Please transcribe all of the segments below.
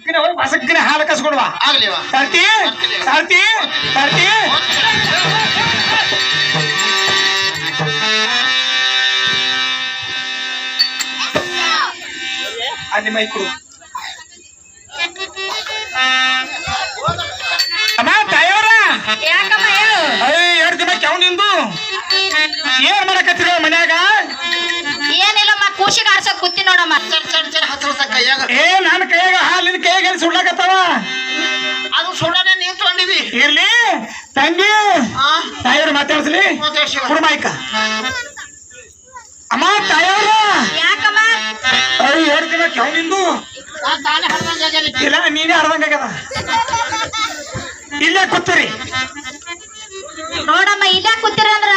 ಬಸಕ್ಕಿನ ಹಾಲು ಕಸ್ಕೊಡುವ ತರ್ತಿ ತರ್ತಿ ತರ್ತಿ ಅಲ್ಲಿ ಮೈ ಕೊಡು ಅಮ್ಮ ತಾಯವ್ರ ಎರಡು ದಿನ ಕೆವ್ ನಿಂದು ಏನ್ ಮಾಡಕತ್ತಿರ ಮನ್ಯಾಗ ಏನಿಲ್ಲಮ್ಮ ಕೂಸಿಗೆ ಆಡ್ಸಕ್ ಕೂತಿ ನೋಡಮ್ಮ ಏ ನನ್ನ ಕೈಯಾಗ ಹಾಲಿನ ಕೈಯಾಗ ಸುಡ್ಲಾಕತ್ತವ ಅದು ಸುಡನೆ ನೀನ್ ತಗೊಂಡಿವಿ ಇರ್ಲಿ ತಂಗಿ ತಾಯವ್ರ ಮಾತಾಡ್ಸ್ಲಿ ಕುಡ್ಮಾಯ್ಕ ಅಮ್ಮ ತಾಯವ್ರ ಯಾಕಮ್ಮ ಎರಡು ದಿನ ಕೆವ್ ನಿಂದು ಇಲ್ಲ ನೀನೇ ಹರ್ದಂಗಾಗ್ಯದ ಇಲ್ಲೇ ಕೂತೀರಿ ನೋಡಮ್ಮ ಇಲ್ಲೇ ಕೂತಿರ ಅಂದ್ರ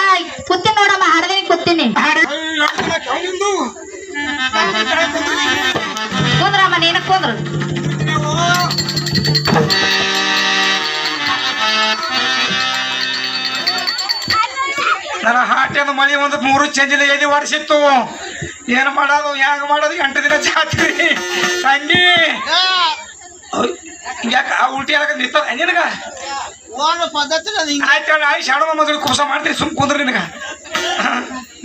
ಕೂತೀನಿ ನೋಡಮ್ಮ ಹರದಿನ ಕೂತೀನಿ ಕುಂದ್ರಮ್ಮ ನೀನ ಕುಂದ್ರ ನನ್ನ ಹಾಟೆನ ಮಳಿ ಒಂದು 3 ಚಂಜಿನ ಎದಿ ವರ್ಷಿತ್ತು ಏನು ಮಾಡೋದು ಹೆಂಗ ಮಾಡೋದು 8 ದಿನ ಜಾತ್ರಿ ತಂಗಿ ಯಾಕ ಉಲ್ಟಿ ಆಗಕ್ಕೆ ನಿಂತದ ನಿನಗ ಆಯ್ತು ಆಯ್ ಶಾಣ ಮಗಳು ಕುಸ ಮಾಡ್ತೀನಿ ಸುಮ್ ಕುಂದ್ರಿ ನಿನಗ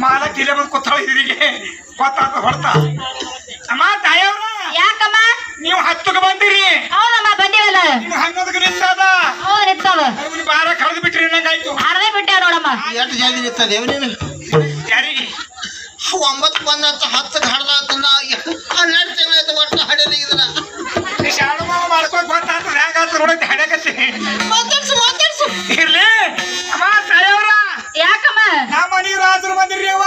ಮಾಲಕ್ ಇಲ್ಲೇ ಬಂದು ಕೂತಾಳ ಇದ್ರಿಗೆ ಗೊತ್ತಾತ ಹೊಡ್ತಾ ಅಮ್ಮ ತಾಯವ್ರ ಯಾಕಮ್ಮ ನೀವು 10ಕ್ಕೆ ಬಂದಿರಿ ಹೌದಮ್ಮ ಬಂದಿವಲ್ಲ ನೀವು 11ಕ್ಕೆ ನಿಂತದ ಹೌದು ನಿಂತದ ಬಾರ ಕಳೆದು ಬಿಟ್ರಿ ನಂಗಾಯ್ತು ಹರದೇ ಬಿಟ್ಟೆ ನೋಡಮ್ಮ ಎಷ್ಟು ಜಲ್ದಿ ನಿಂತದೆ ನೀನು ಯಾರಿಗೆ 9 ಬಂದ 10 ಹಡ್ದ 12 ತಿಂಗಳಾಯ್ತು ಒಟ್ಟು ಹಡಲಿ ಇದನ್ನ ಶಾಣ ಮಾಡ್ಕೊಂಡು ಗೊತ್ತಾಗ್ತದೆ ಹೆಂಗಾತ ನೋಡಕ್ಕೆ ಹಡಕತ್ತಿ ಮಾತಾಡ್ಸು ಇರ್ಲಿ ಅಮ್ಮ ತಾಯವ್ರ ಯಾಕಮ್ಮ ನಮ್ಮ ಮನೆ ರಾಜರು ಬಂದಿರ್ರಿ ಅವ್ವ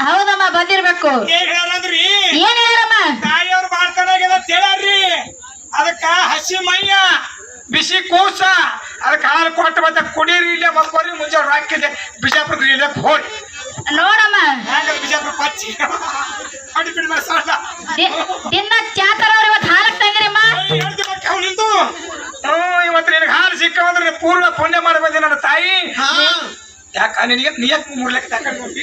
ಹೌದಮ್ಮ ಬಂದಿರ್ಬೇಕು ಏನ್ ಹೇಳಂದ್ರಿ ಏನ್ ಹೇಳಮ್ಮ ತಾಯಿಯವ್ರು ಮಾಡ್ತಾನಾಗ್ಯದ ತೇಳ್ರಿ ಅದಕ್ಕ ಹಸಿ ಮೈಯ ಬಿಸಿ ಕೂಸ ಅದಕ್ಕೆ ಹಾಲು ಕೊಟ್ಟು ಮತ್ತೆ ಕುಡೀರಿ ಇಲ್ಲೇ ಮಕ್ಕೋರಿ ಮುಂಜೆ ರಾಕಿದೆ ಬಿಜಾಪುರ ಇಲ್ಲೇ ಹೋರಿ ನೋಡಮ್ಮ ಹೆಂಗ ಬಿಜಾಪುರ ಪಚ್ಚಿ ಅಡಿ ಬಿಡ್ಬೇಡ ಸಾಲ ದಿನ ಚಾತರವ್ರ ಇವತ್ತು ಹಾಲಕ್ ತಂದಿರಮ್ಮ ನಿಂತು ಇವತ್ತು ನಿನಗೆ ಹಾಲು ಸಿಕ್ಕವಂದ್ರೆ ಪೂರ್ಣ ಪುಣ್ಯ ಮಾಡಿ ಬಂದಿ ನನ್ನ ತಾಯಿ ಯಾಕ ನಿನಗೆ ನೀಯಕ್ ಮೂರ್ಲೆಕ್ಕ ತಗೊಂಡು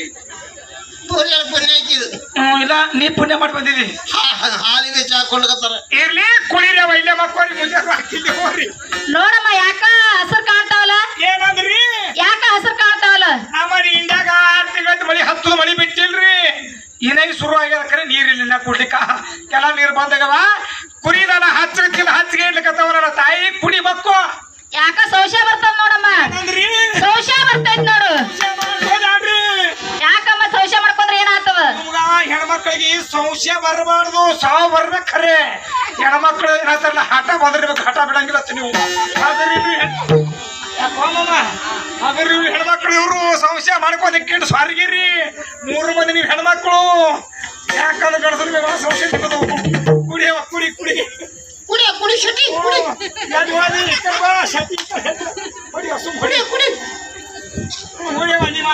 ಇಲ್ಲ ನೀ ಪುಣ್ಯ ಮಾಡಿ ಬಂದಿದ್ದಿ ಹಾಲಿನ ಚಾ ಕೊಂಡ್ಕತ್ತಾರ ಇರ್ಲಿ ಕುಡಿರವ ಇಲ್ಲೇ ಮಕ್ಕೋರಿ ಮುಂಜೆ ರಾಕಿದೆ ಹೋರಿ ನೋಡಮ್ಮ ಯಾಕ ಹಸರು ಕಾಣ್ತಾವಲ್ಲ ಏನಂದ್ರಿ ಯಾಕ ಹಸರು ಕಾಣ್ತಾವಲ್ಲ ನಮ್ಮನಿ ಇಂಡಾಗ 6 ತಿಂಗಳ ಮಳಿ 10 ಮಳಿ ಬಿಟ್ಟಿಲ್ರಿ ಏನಾಗಿ ಶುರು ಆಗ್ಯದ ಕರೆ ನೀರಿಲ್ಲ ಕುಡ್ಲಿಕ್ಕ ಕೆಲ ನೀರು ಬಂದಾಗವ ಕುರಿದನ ಹಚ್ಚಿಗೆ ಇಡ್ಲಿಕ್ಕತ್ತವ ನನ್ನ ತಾಯಿ ಕುಡಿ ಬಕ್ಕು ಯಾಕ ಶೌಚ ಬರ್ತದ ನೋಡಮ್ಮ ಶೌಚ ಬರ್ತೈತ್ ನೋಡು ಯಾಕಮ್ಮ ಶೌಚ ಮಾಡ್ಕೊಂಡ್ರೆ ಏನಾಗ್ತದ ಹೆಣ್ಮಕ್ಳಿಗೆ ಸಂಶಯ ಬರಬಾರ್ದು ಸಾವು ಬರ್ಬೇಕು ಖರೆ ಹೆಣ್ಮಕ್ಳು ಏನಾಗ್ತಾರಲ್ಲ ಹಠ ಬಂದಿರ್ಬೇಕು ಹಠ ಬಿಡಂಗಿಲ್ಲ ನೀವು ಅದ್ರಿ ಹೆಣ್ಮಕ್ಳು ಇವ್ರು ಸಂಶಯ ಮಾಡ್ಕೋದಕ್ಕೆ ಸ್ವಾರ್ಗಿರಿ 3 ಮಂದಿ ನೀವು ಹೆಣ್ಮಕ್ಳು ಯಾಕಂದ್ರೆ ಗಡಸದ ಸಂಶಯ ಸಿಗೋದು ಕುಡಿಯವ ಕುಡಿ ಕುಡಿ ಕುಡಿ ಶಟಿ ಕುಡಿಯವ ನಿಮ್ಮ